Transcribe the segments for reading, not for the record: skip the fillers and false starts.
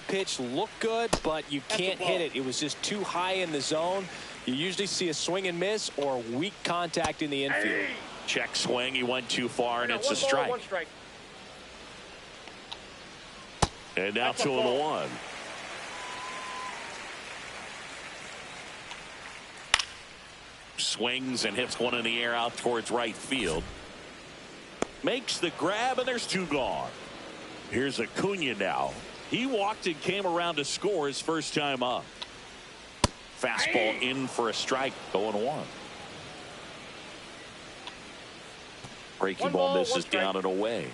pitch looked good, but you can't hit it. It was just too high in the zone. You usually see a swing and miss or weak contact in the infield. Check swing. He went too far, and it's a strike. And now 2-1. Swings and hits one in the air out towards right field. Makes the grab, and there's 2 gone. Here's Acuna now. He walked and came around to score his first time up. Fastball in for a strike, 0-1. Breaking ball misses down and away.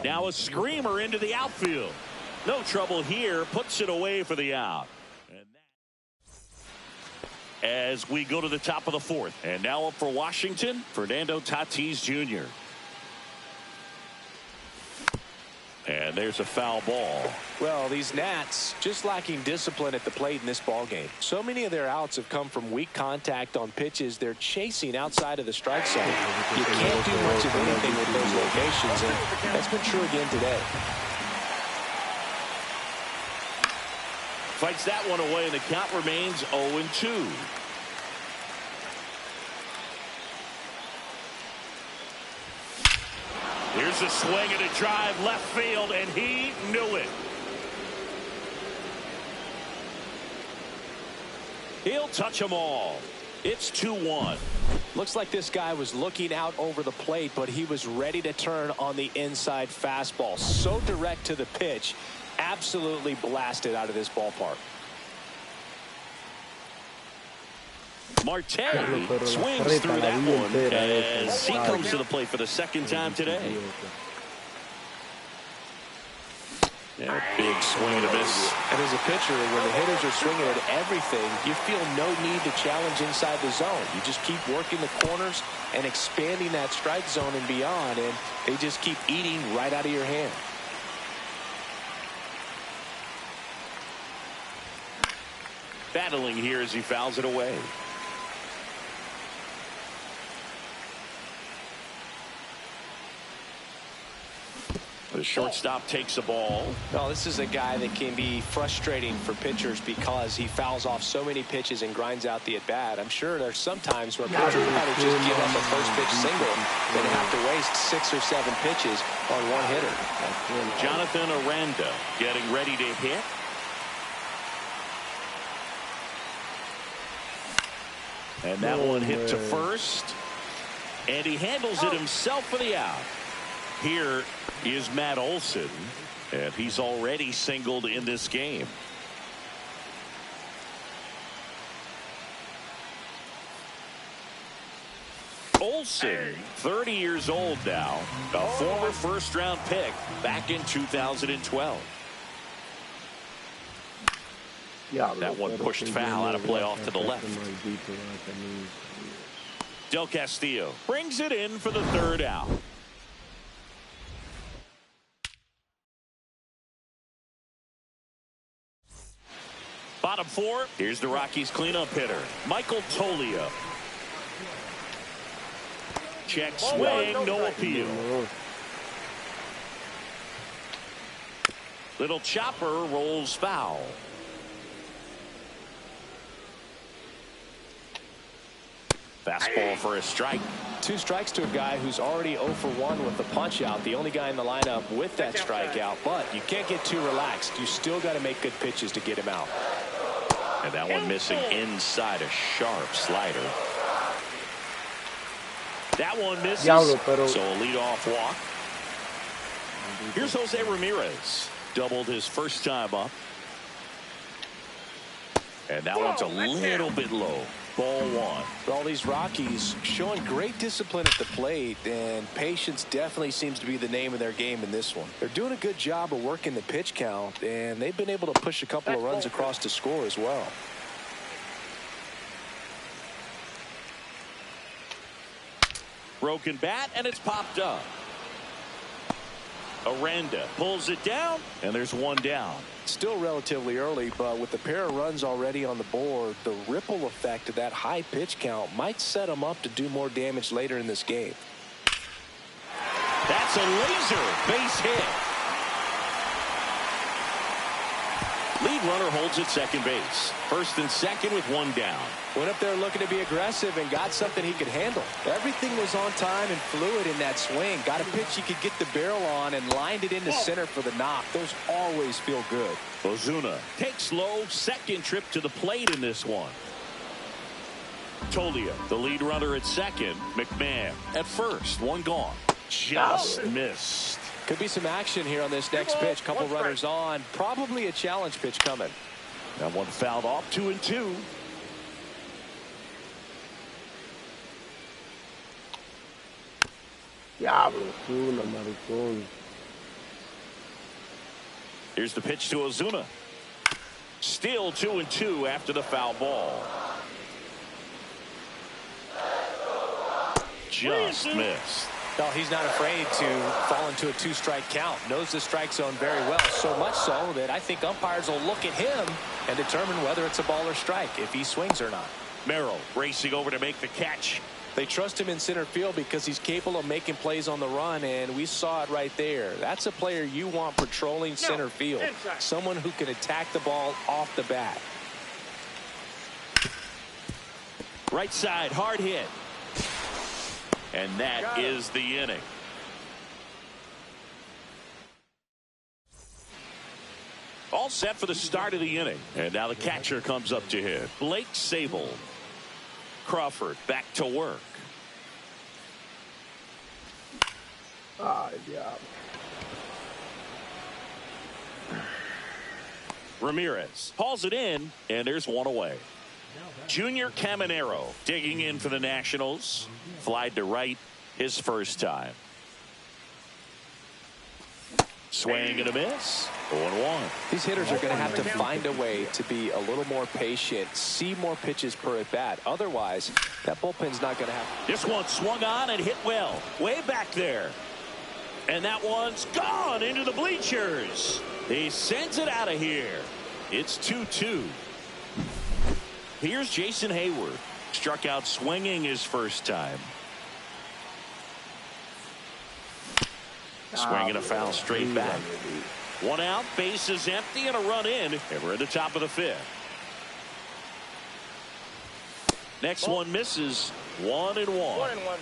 Now a screamer into the outfield. No trouble here. Puts it away for the out. As we go to the top of the 4th. And now up for Washington, Fernando Tatis Jr. And there's a foul ball. Well, these Nats just lacking discipline at the plate in this ball game. So many of their outs have come from weak contact on pitches they're chasing outside of the strike zone. You can't do much of anything with those locations, and that's been true again today. Fights that one away, and the count remains 0-2. Here's a swing and a drive left field, and he knew it. He'll touch them all. It's 2-1. Looks like this guy was looking out over the plate, but he was ready to turn on the inside fastball. So direct to the pitch. Absolutely blasted out of this ballpark. Marte swings through that one as he comes to the plate for the second time today. Yeah, big swing and a miss. And as a pitcher, when the hitters are swinging at everything, you feel no need to challenge inside the zone. You just keep working the corners and expanding that strike zone and beyond, and they just keep eating right out of your hand. Battling here as he fouls it away. The shortstop takes the ball. Well, this is a guy that can be frustrating for pitchers because he fouls off so many pitches and grinds out the at-bat. I'm sure there's some times where pitchers probably just give up a first-pitch single and have to waste 6 or 7 pitches on one hitter. Jonathan Aranda getting ready to hit. And that one hit to first. And he handles it himself for the out. Here is Matt Olson, and he's already singled in this game. Olson, 30 years old now, a former first-round pick back in 2012. That one pushed foul out of play off to the left. Del Castillo brings it in for the 3rd out. Bottom 4, here's the Rockies cleanup hitter, Michael Toglia. Check swing, no appeal. Little chopper rolls foul. Fastball for a strike. 2 strikes to a guy who's already 0 for 1 with the punch out. The only guy in the lineup with that strikeout, but you can't get too relaxed. You still got to make good pitches to get him out. And that one missing inside, a sharp slider. That one misses. So a leadoff walk. Here's Jose Ramirez. Doubled his first time up. And that one's a little bit low. Ball 1. All these Rockies showing great discipline at the plate, and patience definitely seems to be the name of their game in this one. They're doing a good job of working the pitch count, and they've been able to push a couple of runs across to score as well. Broken bat, and it's popped up. Aranda pulls it down, and there's one down. Still relatively early, but with the pair of runs already on the board, the ripple effect of that high pitch count might set them up to do more damage later in this game. That's a laser base hit. Lead runner holds at second base. First and second with one down. Went up there looking to be aggressive and got something he could handle. Everything was on time and fluid in that swing. Got a pitch he could get the barrel on and lined it into center for the knock. Those always feel good. Ozuna takes low, second trip to the plate in this one. Tolia, the lead runner at second. McMahon at first, one gone. Just missed. Could be some action here on this next pitch. Couple runners on. Probably a challenge pitch coming. That one fouled off, 2-2. Diablo, Ozuna, maricón. Here's the pitch to Ozuna. Still 2-2 after the foul ball. Just missed. Well, he's not afraid to fall into a two-strike count. Knows the strike zone very well. So much so that I think umpires will look at him and determine whether it's a ball or strike, if he swings or not. Merrill racing over to make the catch. They trust him in center field because he's capable of making plays on the run, and we saw it right there. That's a player you want patrolling center field. Someone who can attack the ball off the bat. Right side, hard hit. And that is the inning. All set for the start of the inning. And now the catcher comes up to hit. Blake Sable. Crawford back to work. Ramirez hauls it in, and there's one away. Junior Caminero digging in for the Nationals. Flied to right his first time. Swing and a miss. 0-1. These hitters are going to have to find a way to be a little more patient, see more pitches per at bat. Otherwise, that bullpen's not going to have. This one swung on and hit well, way back there. And that one's gone into the bleachers. He sends it out of here. It's 2-2. Here's Jason Hayward. Struck out swinging his first time. Swinging a foul straight back. One out, base is empty, and a run in. And we're at the top of the fifth. Next one misses. 1-1. 1-1.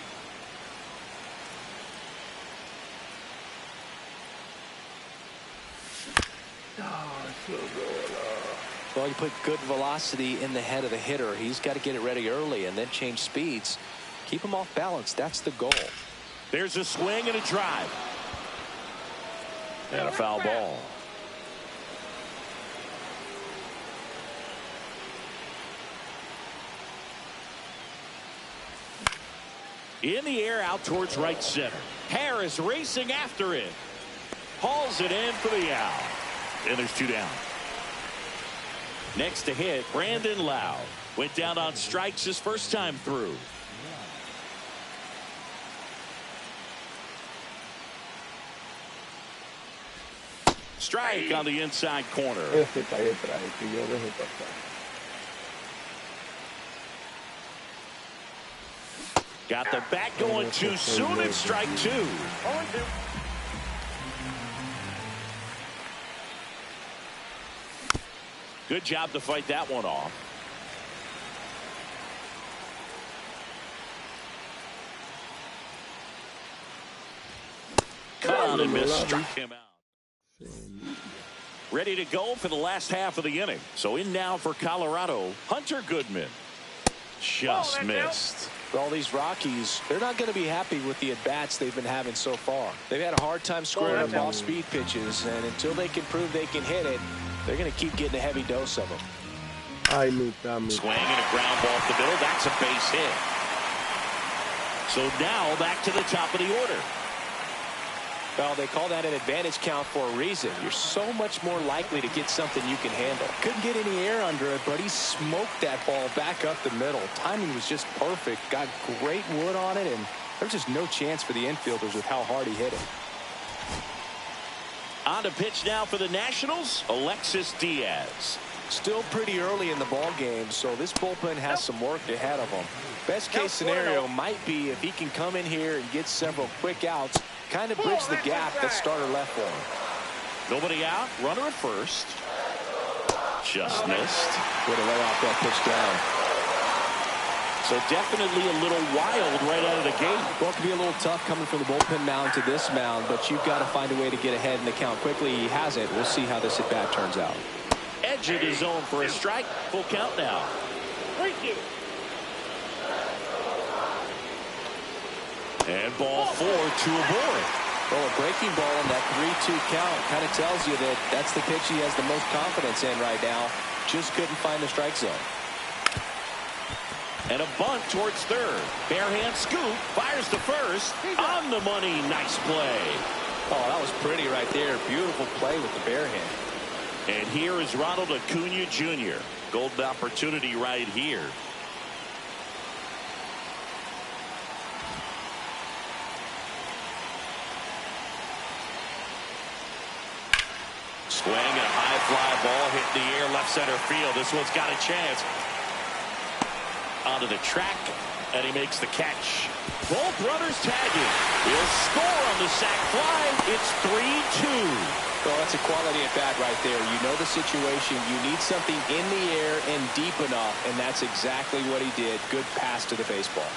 Well, you put good velocity in the head of the hitter. He's got to get it ready early and then change speeds. Keep him off balance. That's the goal. There's a swing and a drive. And a foul ball. In the air out towards right center. Harris racing after it. Hauls it in for the out. And there's two down. Next to hit, Brandon Lau. Went down on strikes his first time through. Strike on the inside corner. Got the bat going too soon. It's strike two. Good job to fight that one off. Cut on and missed. Struck him out. Ready to go for the last half of the inning. So in now for Colorado, Hunter Goodman. Just missed. For all these Rockies, they're not going to be happy with the at-bats they've been having so far. They've had a hard time squaring up off-speed pitches, and until they can prove they can hit it, they're going to keep getting a heavy dose of them. Swing and a ground ball up the middle. That's a base hit. So now back to the top of the order. Well, they call that an advantage count for a reason. You're so much more likely to get something you can handle. Couldn't get any air under it, but he smoked that ball back up the middle. Timing was just perfect. Got great wood on it, and there's just no chance for the infielders with how hard he hit it. On to pitch now for the Nationals, Alexis Diaz. Still pretty early in the ball game, so this bullpen has some work ahead of them. Best case scenario might be if he can come in here and get several quick outs Kind of bridged the gap that starter left for him. Nobody out. Runner at first. Just missed. Way to lay off that pitch down. So definitely a little wild right out of the gate. Well, it could be a little tough coming from the bullpen mound to this mound, but you've got to find a way to get ahead in the count quickly. He hasn't. We'll see how this at-bat turns out. Edge of his zone for a strike. Full count now. And ball 4, 2 aboard. Well, a breaking ball in that 3-2 count kind of tells you that that's the pitch he has the most confidence in right now. Just couldn't find the strike zone. And a bunt towards third. Bare hand scoop. Fires to first. On the money. Nice play. Oh, that was pretty right there. Beautiful play with the bare hand. And here is Ronald Acuna Jr. Golden opportunity right here. Swing and a high fly ball hit in the air left center field. This one's got a chance. Onto the track, and he makes the catch. Both runners tagging. He'll score on the sac fly. It's 3-2. Well, that's a quality at bat right there. You know the situation. You need something in the air and deep enough, and that's exactly what he did. Good pass to the baseball.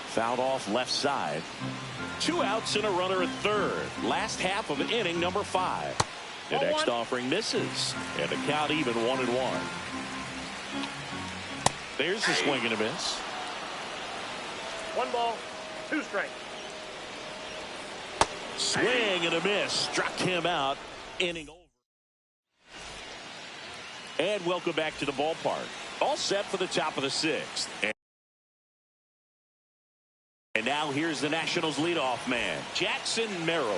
Fouled off left side. 2 outs and a runner at third. Last half of inning number 5. The next offering misses. And the count even 1-1. There's the swing and a miss. 1 ball, 2 strikes. Swing and a miss. Struck him out. Inning over. And welcome back to the ballpark. All set for the top of the 6th. And now here's the Nationals leadoff man, Jackson Merrill.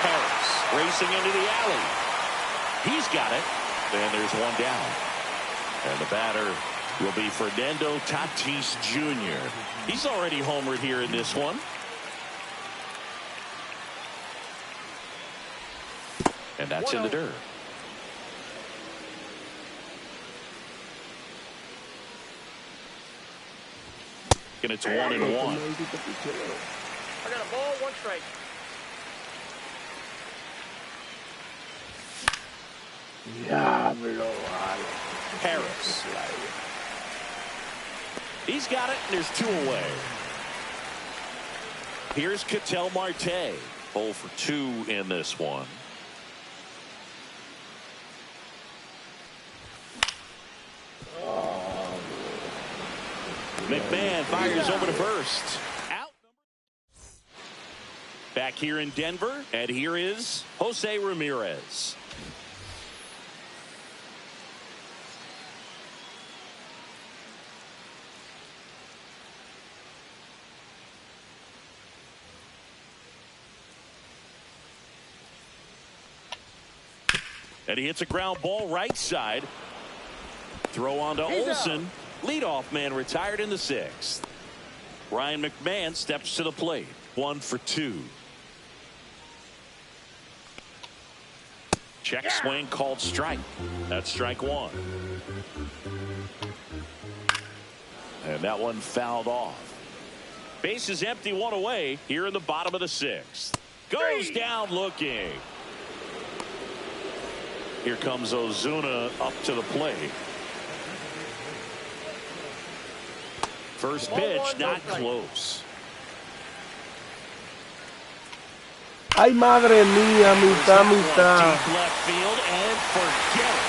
Harris racing into the alley. He's got it. And there's one down. And the batter will be Fernando Tatis Jr. He's already homered here in this one. And that's in the dirt. And it's 1-1. I got a ball, 1 strike. Harris. He's got it, and there's 2 away. Here's Ketel Marte. 0 for 2 in this one. McMahon fires over to first. Out. Back here in Denver, and here is Jose Ramirez. And he hits a ground ball right side. Throw on to Olsen. Leadoff man retired in the 6th. Ryan McMahon steps to the plate. 1 for 2. Check swing called strike. That's strike 1. And that one fouled off. Base is empty, 1 away here in the bottom of the 6th. Goes down looking. Here comes Ozuna up to the plate. First pitch, not close. Ay, madre mía, mitad. Deep left field and forget it.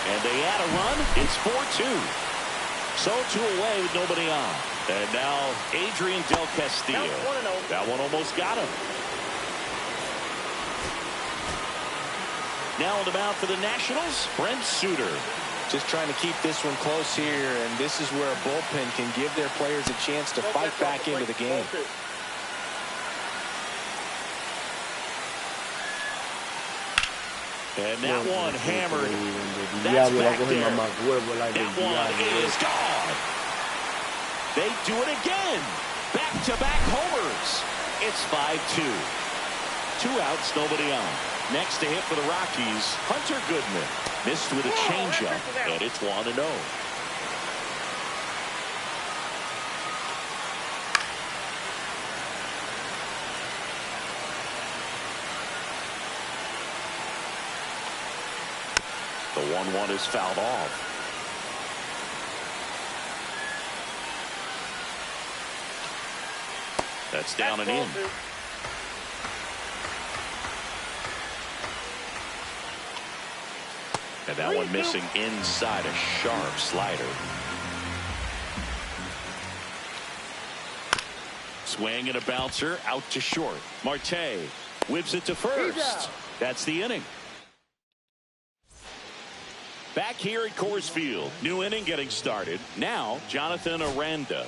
And they add a run. It's 4-2. So 2 away with nobody on. And now Adrian Del Castillo. That one almost got him. Now on the mound for the Nationals, Brent Suter. Just trying to keep this one close here, and this is where a bullpen can give their players a chance to fight back into the game. And that one hammered. That's back there. That one is gone. They do it again. Back-to-back homers. It's 5-2. 2 outs, nobody on. Next to hit for the Rockies, Hunter Goodman. Missed with a changeup, and it's 1-0. The 1-1 is fouled off. That's down and in. And that one missing inside, a sharp slider. Swing and a bouncer out to short. Marte whips it to first. That's the inning. Back here at Coors Field. New inning getting started. Now, Jonathan Aranda.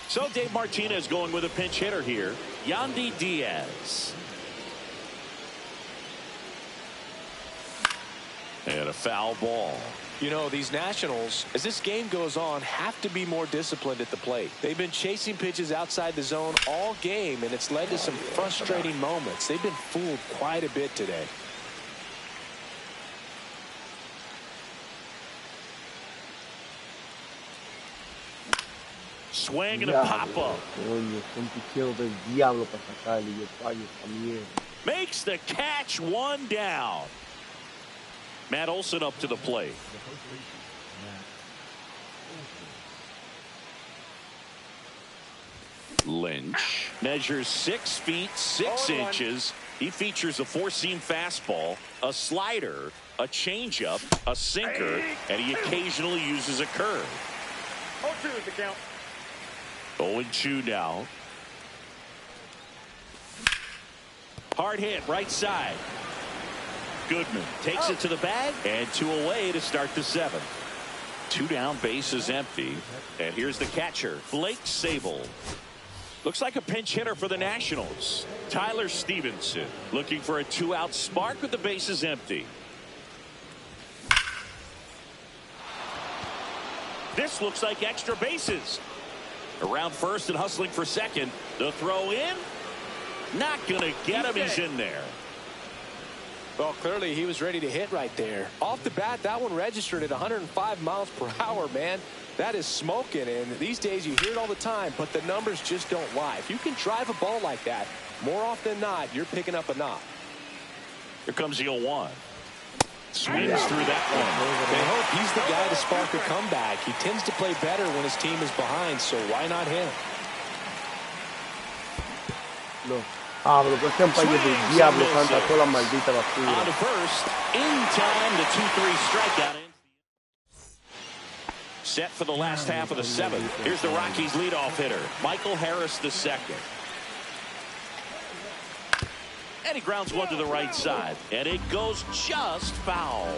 So Dave Martinez going with a pinch hitter here. Yandy Diaz. And a foul ball. You know, these Nationals, as this game goes on, have to be more disciplined at the plate. They've been chasing pitches outside the zone all game, and it's led to some frustrating moments. They've been fooled quite a bit today. Swing and a pop-up. Makes the catch, 1 down. Matt Olson up to the plate. Lynch measures 6 feet 6 inches. He features a 4-seam fastball, a slider, a changeup, a sinker, and he occasionally uses a curve. 0-2 is the count. 0-2 now. Hard hit, right side. Goodman takes it to the bag, and 2 away to start the 7th. 2 down, bases empty. And here's the catcher, Blake Sabol. Looks like a pinch hitter for the Nationals. Tyler Stevenson looking for a 2-out spark with the bases empty. This looks like extra bases. Around first and hustling for second. The throw in. Not going to get him. He's in there. Well, clearly he was ready to hit right there. Off the bat, that one registered at 105 miles per hour, man. That is smoking, and these days you hear it all the time, but the numbers just don't lie. If you can drive a ball like that, more often than not, you're picking up a knock. Here comes the 0-1. Swings through that one. They hope he's the guy to spark a comeback. He tends to play better when his team is behind, so why not him? No. Pablo, que este país del diablo canta toda la maldita basura. On to first, in time, the 2-3 strikeout. Set for the last half of the 7th. Here's the Rockies leadoff hitter, Michael Harris II. And he grounds one to the right side, and it goes just foul.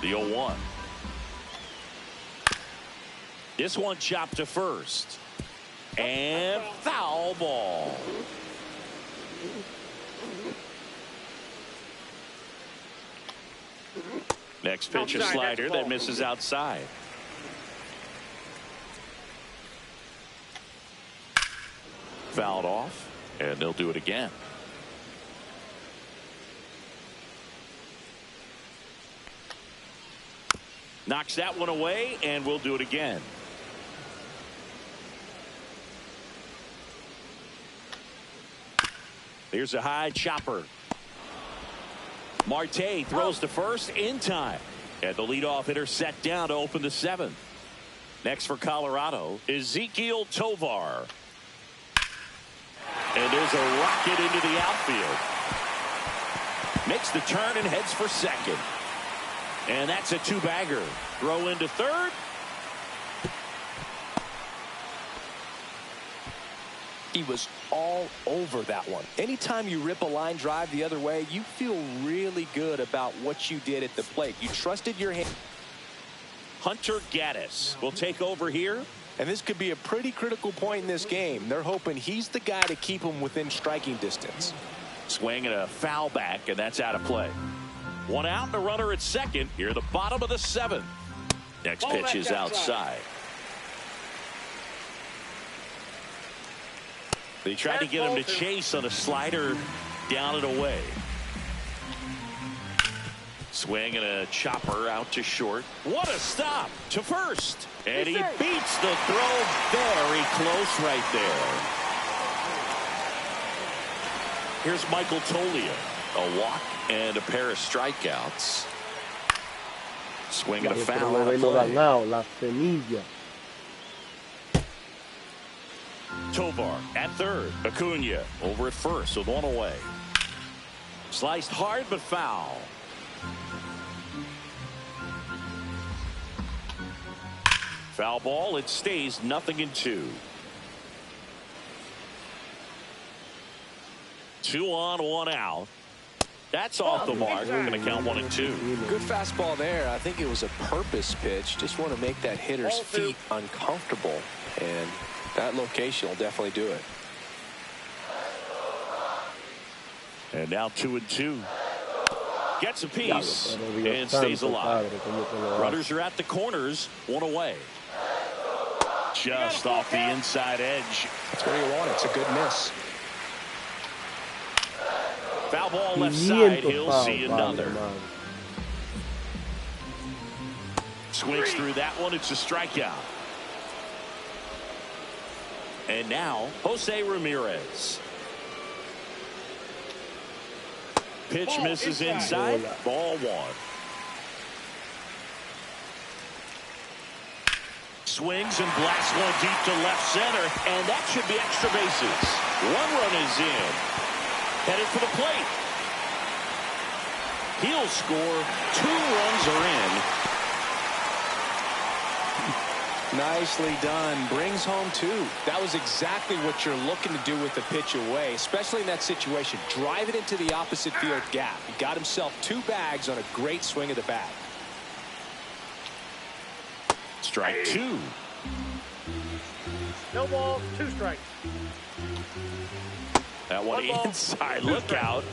The 0-1. This one chopped to first. And foul ball. Next pitch, a slider that misses outside. Fouled off, and they'll do it again. Knocks that one away, and we'll do it again. Here's a high chopper. Marte throws to first in time. And the leadoff hitter set down to open the 7th. Next for Colorado, Ezequiel Tovar. And there's a rocket into the outfield. Makes the turn and heads for second. And that's a 2-bagger. Throw into third. He was all over that one. Anytime you rip a line drive the other way, you feel really good about what you did at the plate. You trusted your hand. Hunter Gaddis will take over here. And this could be a pretty critical point in this game. They're hoping he's the guy to keep them within striking distance. Swing and a foul back, and that's out of play. One out and a runner at second. Here, the bottom of the seventh. Next pitch is outside. They tried to get him to chase on a slider down and away. Swing and a chopper out to short. What a stop to first. And he beats the throw very close right there. Here's Michael Toglia. A walk and a pair of strikeouts. Swing and a foul out of play. La semilla. Tovar at third. Acuna over at first with one away. Sliced hard but foul. Foul ball. It stays 0-2. 2 on, 1 out. That's off the mark. We're going to count 1 and 2. Good fastball there. I think it was a purpose pitch. Just want to make that hitter's feet uncomfortable. And that location will definitely do it. And now 2 and 2. Gets a piece and stays alive. Runners are at the corners. 1 away. Just off the inside edge. That's where you want it. It's a good miss. Foul ball left side. He'll see another. Swings through that one. It's a strikeout. And now Jose Ramirez. Pitch misses inside. Ball 1. Swings and blasts one deep to left center, and that should be extra bases. 1 run is in. Headed for the plate. He'll score. 2 runs are in. Nicely done. Brings home 2. That was exactly what you're looking to do with the pitch away, especially in that situation. Drive it into the opposite field gap. He got himself 2 bags on a great swing of the bat. Strike 2. No balls, 2 strikes. That one inside. Look out.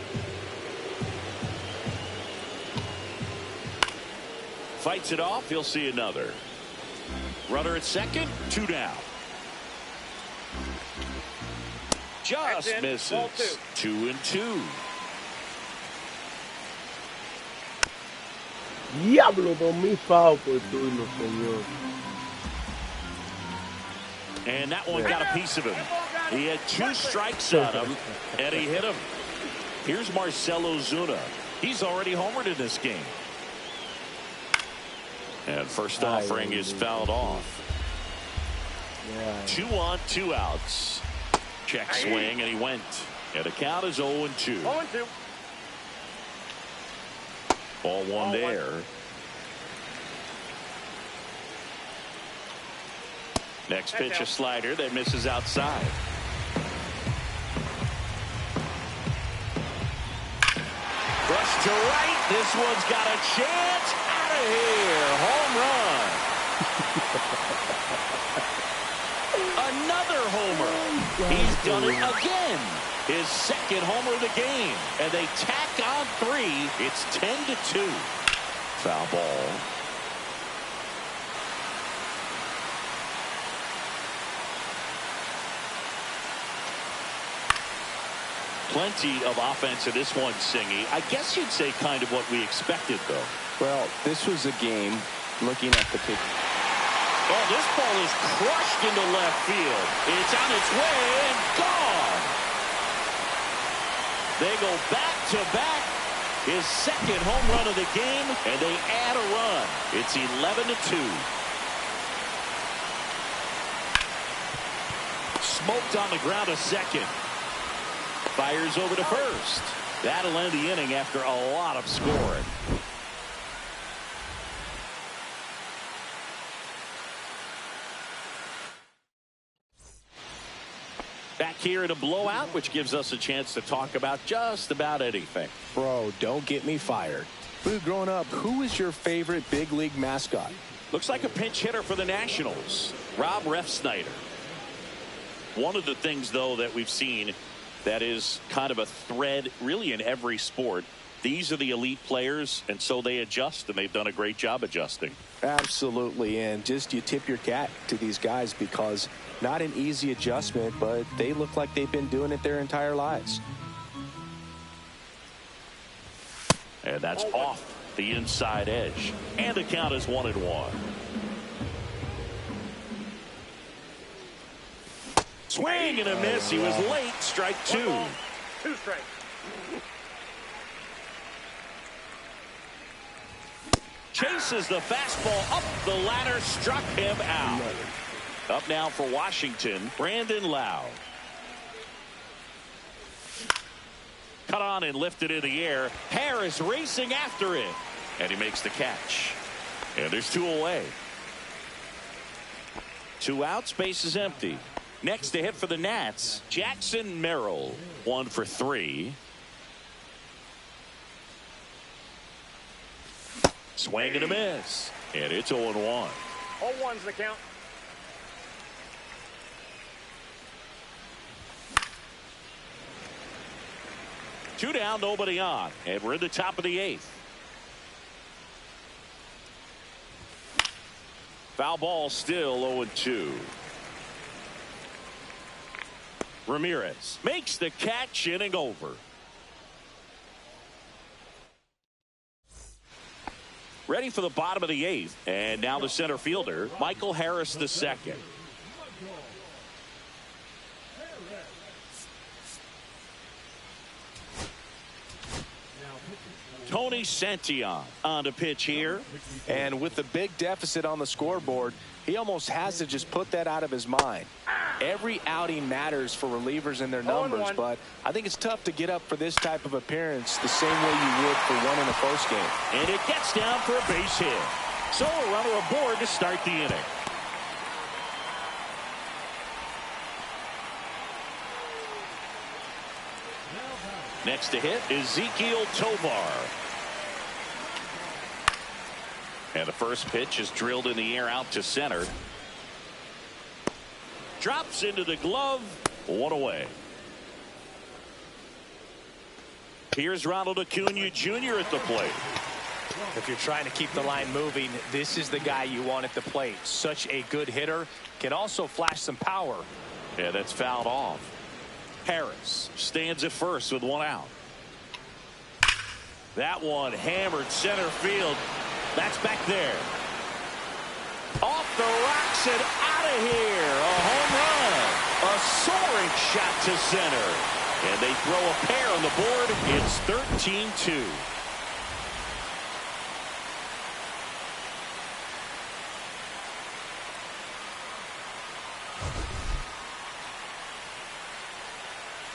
Fights it off. He'll see another. Runner at second. 2 down. Just misses. 2 and 2. Diablo, por mi foul por turno, señor. And that one got a piece of him. He had 2 strikes on him, and he hit him. Here's Marcell Ozuna. He's already homered in this game. And first offering is fouled off. 2 on, 2 outs. Check swing, and he went. And the count is 0 and 2. 0 and 2. Ball 1 there. Next pitch, a slider that misses outside. Brush to right. This one's got a chance. Out of here. Home run. Another homer. He's done it again. His 2nd homer of the game. And they tack on 3. It's 10-2. Foul ball. Plenty of offense in this one, Singy. I guess you'd say kind of what we expected, though. Well, this was a game looking at the pitch. Oh, this ball is crushed into left field. It's on its way and gone. They go back-to-back. His 2nd home run of the game, and they add a run. It's 11-2. Smoked on the ground a second. Fires over to first. That'll end the inning after a lot of scoring. Back here in a blowout, which gives us a chance to talk about just about anything. Bro, don't get me fired. Blue, growing up, who was your favorite big league mascot? Looks like a pinch hitter for the Nationals, Rob Refsnyder. One of the things, though, that we've seen that is kind of a thread really in every sport These are the elite players, and so they adjust, and they've done a great job adjusting. Absolutely, and just you tip your cap to these guys because not an easy adjustment, but they look like they've been doing it their entire lives. And that's off the inside edge. And the count is 1-1. Swing and a miss. He was late. Strike two. 2 strikes. Chases the fastball up the ladder. Struck him out. Up now for Washington, Brandon Lowe. Cut on and lifted in the air. Harris racing after it. And he makes the catch. And there's 2 away. 2 outs, base is empty. Next to hit for the Nats, Jackson Merrill. 1 for 3. Swing and a miss. And it's 0-1. 0-1's the count. Two down, nobody on. And we're in the top of the 8th. Foul ball still 0-2. Ramirez makes the catch, inning over. Ready for the bottom of the 8th. And now the center fielder, Michael Harris II. Tony Santillan on the pitch here. And with the big deficit on the scoreboard, he almost has to just put that out of his mind. Every outing matters for relievers and their numbers, but I think it's tough to get up for this type of appearance the same way you would for one in the first game. And it gets down for a base hit. So a runner aboard to start the inning. Next to hit, Ezekiel Tovar. And the first pitch is drilled in the air out to center. Drops into the glove. 1 away. Here's Ronald Acuna Jr. at the plate. If you're trying to keep the line moving, this is the guy you want at the plate. Such a good hitter. Can also flash some power. Yeah, that's fouled off. Harris stands at first with 1 out. That one hammered center field. That's back there. Off the rocks and out of here. A home run. A soaring shot to center. And they throw a pair on the board. It's 13-2.